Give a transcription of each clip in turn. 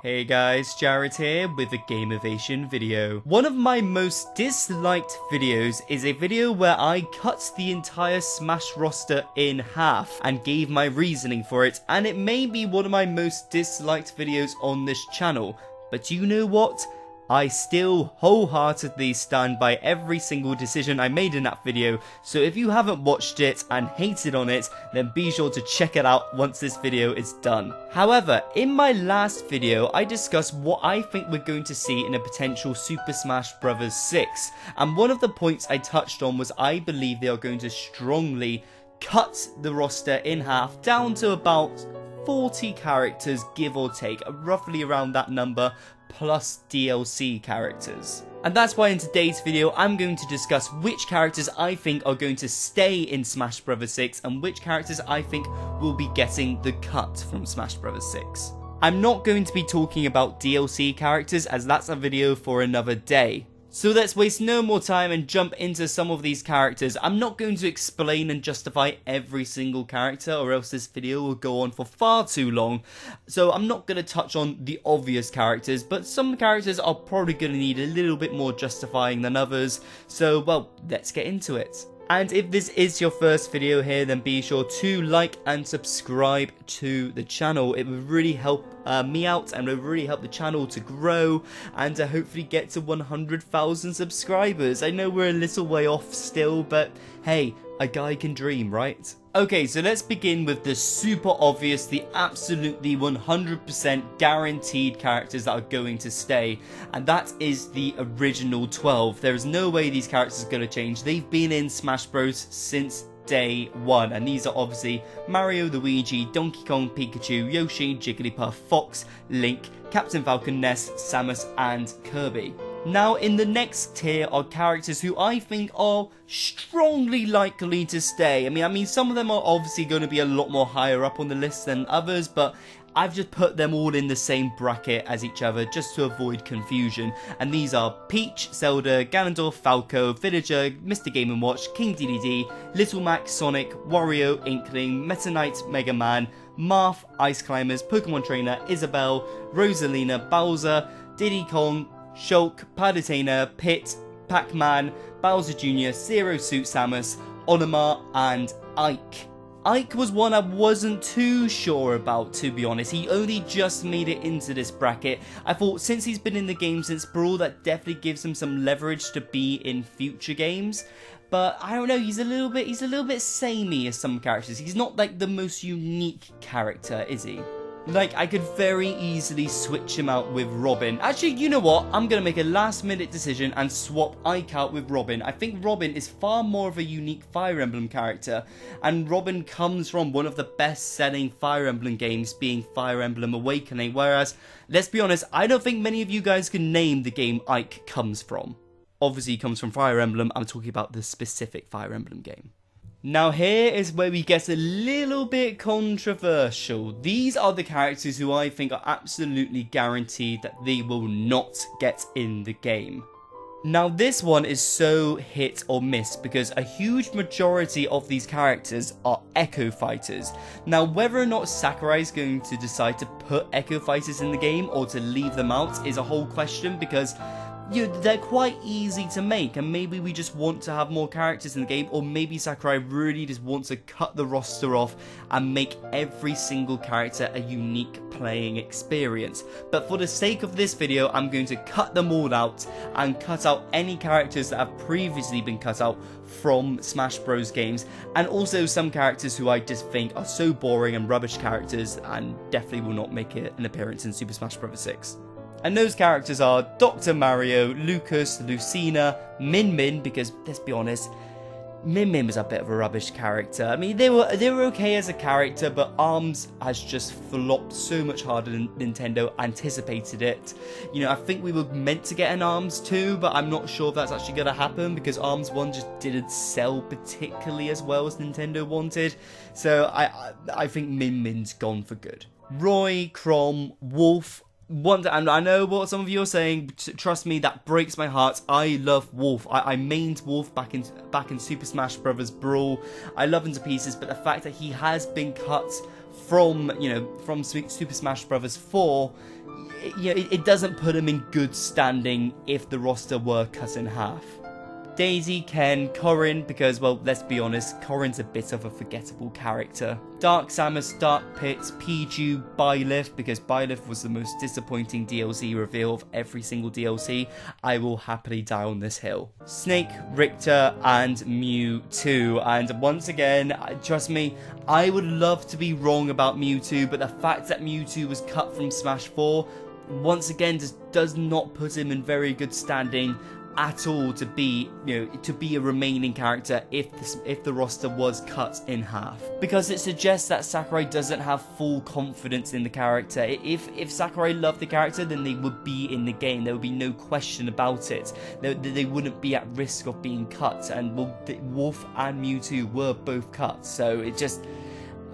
Hey guys, Jared here with a Gameovation video. One of my most disliked videos is a video where I cut the entire Smash roster in half and gave my reasoning for it, and it may be one of my most disliked videos on this channel. But you know what? I still wholeheartedly stand by every single decision I made in that video, so if you haven't watched it and hated on it, then be sure to check it out once this video is done. However, in my last video, I discussed what I think we're going to see in a potential Super Smash Bros. 6, and one of the points I touched on was I believe they are going to strongly cut the roster in half down to about 40 characters, give or take, roughly around that number, plus DLC characters. And that's why in today's video I'm going to discuss which characters I think are going to stay in Smash Bros. 6 and which characters I think will be getting the cut from Smash Bros. 6. I'm not going to be talking about DLC characters as that's a video for another day. So let's waste no more time and jump into some of these characters. I'm not going to explain and justify every single character or else this video will go on for far too long. So I'm not going to touch on the obvious characters, but some characters are probably going to need a little bit more justifying than others. So, well, let's get into it. And if this is your first video here, then be sure to like and subscribe to the channel. It would really help me out and would really help the channel to grow and to hopefully get to 100,000 subscribers. I know we're a little way off still, but hey, a guy can dream, right? Okay, so let's begin with the super obvious, the absolutely 100% guaranteed characters that are going to stay, and that is the original 12. There is no way these characters are going to change. They've been in Smash Bros. Since day one, and these are obviously Mario, Luigi, Donkey Kong, Pikachu, Yoshi, Jigglypuff, Fox, Link, Captain Falcon, Ness, Samus, and Kirby. Now, in the next tier are characters who I think are strongly likely to stay. I mean, some of them are obviously going to be a lot more higher up on the list than others, but I've just put them all in the same bracket as each other just to avoid confusion. And these are Peach, Zelda, Ganondorf, Falco, Villager, Mr. Game & Watch, King Dedede, Little Mac, Sonic, Wario, Inkling, Meta Knight, Mega Man, Marth, Ice Climbers, Pokemon Trainer, Isabelle, Rosalina, Bowser, Diddy Kong, Shulk, Palutena, Pit, Pac-Man, Bowser Jr., Zero Suit Samus, Olimar, and Ike. Ike was one I wasn't too sure about, to be honest. He only just made it into this bracket. I thought since he's been in the game since Brawl, that definitely gives him some leverage to be in future games. But I don't know, he's a little bit samey as some characters. He's not like the most unique character, is he? Like, I could very easily switch him out with Robin. Actually, you know what? I'm going to make a last-minute decision and swap Ike out with Robin. I think Robin is far more of a unique Fire Emblem character. And Robin comes from one of the best-selling Fire Emblem games, being Fire Emblem Awakening. Whereas, let's be honest, I don't think many of you guys can name the game Ike comes from. Obviously, he comes from Fire Emblem. I'm talking about the specific Fire Emblem game. Now here is where we get a little bit controversial. These are the characters who I think are absolutely guaranteed that they will not get in the game. Now this one is so hit or miss because a huge majority of these characters are Echo Fighters. Now whether or not Sakurai is going to decide to put Echo Fighters in the game or to leave them out is a whole question because they're quite easy to make, and maybe we just want to have more characters in the game, or maybe Sakurai really just wants to cut the roster off and make every single character a unique playing experience. But for the sake of this video, I'm going to cut them all out and cut out any characters that have previously been cut out from Smash Bros games, and also some characters who I just think are so boring and rubbish characters and definitely will not make an appearance in Super Smash Bros. 6. And those characters are Dr. Mario, Lucas, Lucina, Min Min, because let's be honest, Min Min was a bit of a rubbish character. I mean, they were okay as a character, but ARMS has just flopped so much harder than Nintendo anticipated it. You know, I think we were meant to get an ARMS 2, but I'm not sure if that's actually going to happen because ARMS 1 just didn't sell particularly as well as Nintendo wanted. So I think Min Min's gone for good. Roy, Chrom, Wolf. And I know what some of you are saying. Trust me, that breaks my heart. I love Wolf. I mained Wolf back in Super Smash Bros. Brawl. I love him to pieces, but the fact that he has been cut from, from Super Smash Bros. 4, it doesn't put him in good standing if the roster were cut in half. Daisy, Ken, Corrin, because, well, let's be honest, Corrin's a bit of a forgettable character. Dark Samus, Dark Pit, Pichu, Byleth, because Byleth was the most disappointing DLC reveal of every single DLC. I will happily die on this hill. Snake, Richter, and Mewtwo. And once again, trust me, I would love to be wrong about Mewtwo, but the fact that Mewtwo was cut from Smash 4, once again, just does not put him in very good standing at all to be, to be a remaining character if the roster was cut in half. Because it suggests that Sakurai doesn't have full confidence in the character. If Sakurai loved the character, then they would be in the game. There would be no question about it. They wouldn't be at risk of being cut. And Wolf and Mewtwo were both cut. So it just,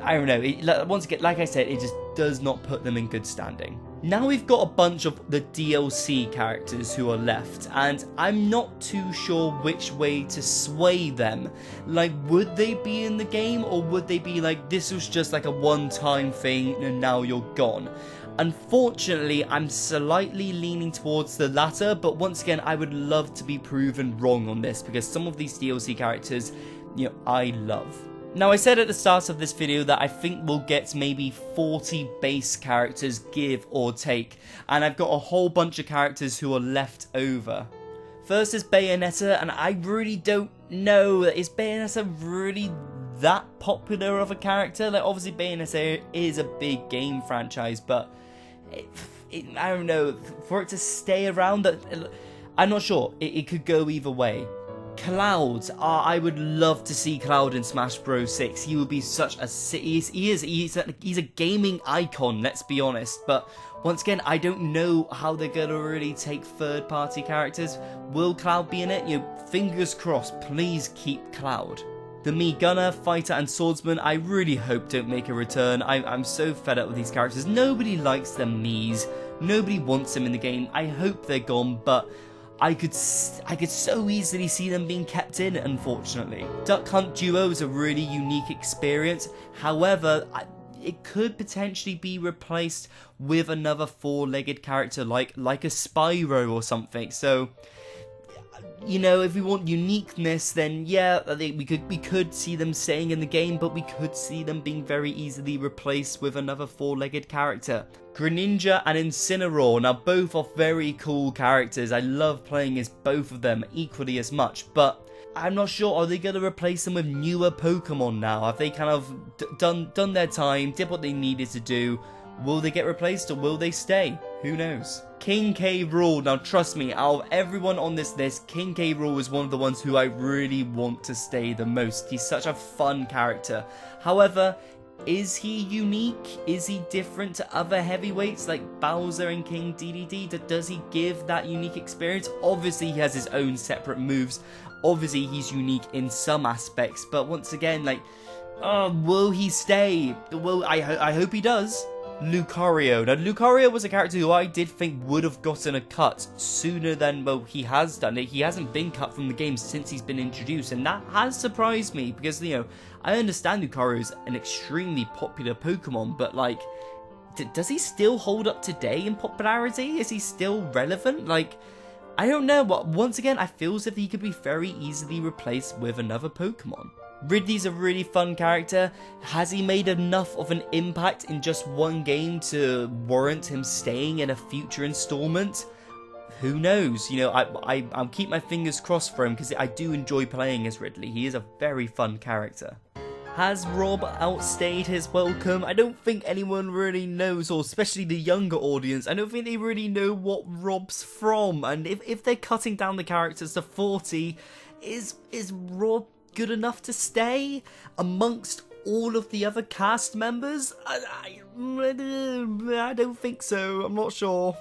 I don't know. Once again, like I said, it just does not put them in good standing. Now we've got a bunch of the DLC characters who are left, and I'm not too sure which way to sway them. Like, would they be in the game, or would they be like, this was just like a one-time thing and now you're gone? Unfortunately, I'm slightly leaning towards the latter, but once again, I would love to be proven wrong on this, because some of these DLC characters, I love. Now, I said at the start of this video that I think we'll get maybe 40 base characters, give or take, and I've got a whole bunch of characters who are left over. First is Bayonetta, and I really don't know, is Bayonetta really that popular of a character? Like, obviously Bayonetta is a big game franchise, but I don't know, for it to stay around, I'm not sure, it could go either way. Cloud, I would love to see Cloud in Smash Bros 6. He would be such a he's a gaming icon, let's be honest. But once again, I don't know how they're gonna really take third-party characters. Will Cloud be in it? Fingers crossed. Please keep Cloud. The Mii Gunner, Fighter, and Swordsman, I really hope don't make a return. I'm so fed up with these characters. Nobody likes them Miis. Nobody wants them in the game. I hope they're gone, but I could so easily see them being kept in, unfortunately. Duck Hunt Duo is a really unique experience. However, it could potentially be replaced with another four-legged character like a Spyro or something. So, if we want uniqueness, then yeah, I think we could see them staying in the game, but we could see them being very easily replaced with another four-legged character. Greninja and Incineroar, now both are very cool characters. I love playing as both of them equally as much, but I'm not sure, are they going to replace them with newer Pokemon now? Have they kind of done their time, did what they needed to do? Will they get replaced or will they stay? Who knows? King K. Rool. Now trust me, out of everyone on this list, King K. Rool is one of the ones who I really want to stay the most. He's such a fun character. However, is he unique? Is he different to other heavyweights like Bowser and King Dedede? Does he give that unique experience? Obviously he has his own separate moves. Obviously he's unique in some aspects, but once again, will he stay? Well, I hope he does. Lucario. Now, Lucario was a character who I did think would have gotten a cut sooner than, well, he has done it. He hasn't been cut from the game since he's been introduced, and that has surprised me, because, I understand Lucario is an extremely popular Pokemon, but, does he still hold up today in popularity? Is he still relevant? I don't know, but once again, I feel as if he could be very easily replaced with another Pokemon. Ridley's a really fun character. Has he made enough of an impact in just one game to warrant him staying in a future installment? Who knows? I'll keep my fingers crossed for him, because I do enjoy playing as Ridley. He is a very fun character. Has Rob outstayed his welcome? I don't think anyone really knows, or especially the younger audience, I don't think they really know what Rob's from. And if they're cutting down the characters to 40, is Rob good enough to stay amongst all of the other cast members? I don't think so. I'm not sure.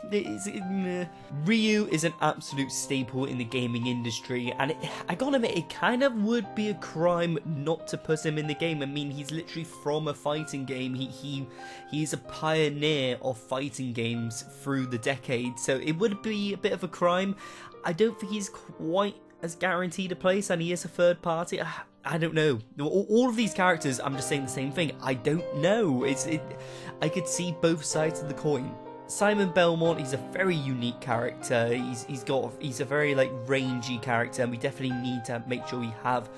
Ryu is an absolute staple in the gaming industry, and I gotta admit, it kind of would be a crime not to put him in the game. I mean, he's literally from a fighting game. He's a pioneer of fighting games through the decades, so it would be a bit of a crime. I don't think he's quite as guaranteed a place, and he is a third party. I don't know. All of these characters, I'm just saying the same thing. I don't know. I could see both sides of the coin. Simon Belmont, he's a very unique character. He's a very like rangy character, and we definitely need to make sure we have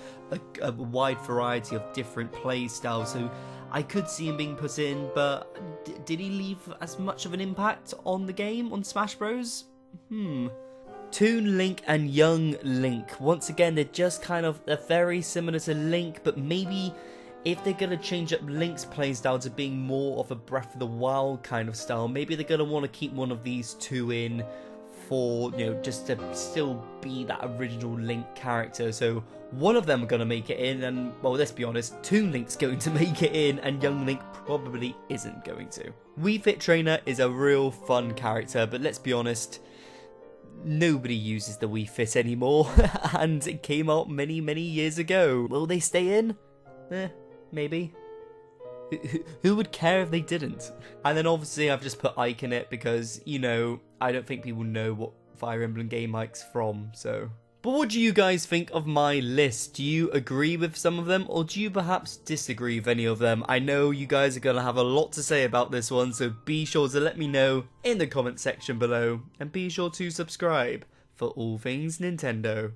a wide variety of different play styles. So I could see him being put in, but did he leave as much of an impact on the game, on Smash Bros? Toon Link and Young Link. Once again, they're just kind of, they're very similar to Link, but maybe if they're going to change up Link's playstyle to being more of a Breath of the Wild kind of style, maybe they're going to want to keep one of these two in for, you know, just to still be that original Link character. So one of them are going to make it in, and, well, let's be honest, Toon Link's going to make it in, and Young Link probably isn't going to. Wii Fit Trainer is a real fun character, but let's be honest, nobody uses the Wii Fit anymore, and it came out many, many years ago. Will they stay in? Maybe. Who would care if they didn't? And then obviously I've just put Ike in it because, you know, I don't think people know what Fire Emblem game Ike's from, so. But what do you guys think of my list? Do you agree with some of them, or do you perhaps disagree with any of them? I know you guys are going to have a lot to say about this one, so be sure to let me know in the comment section below, and be sure to subscribe for all things Nintendo.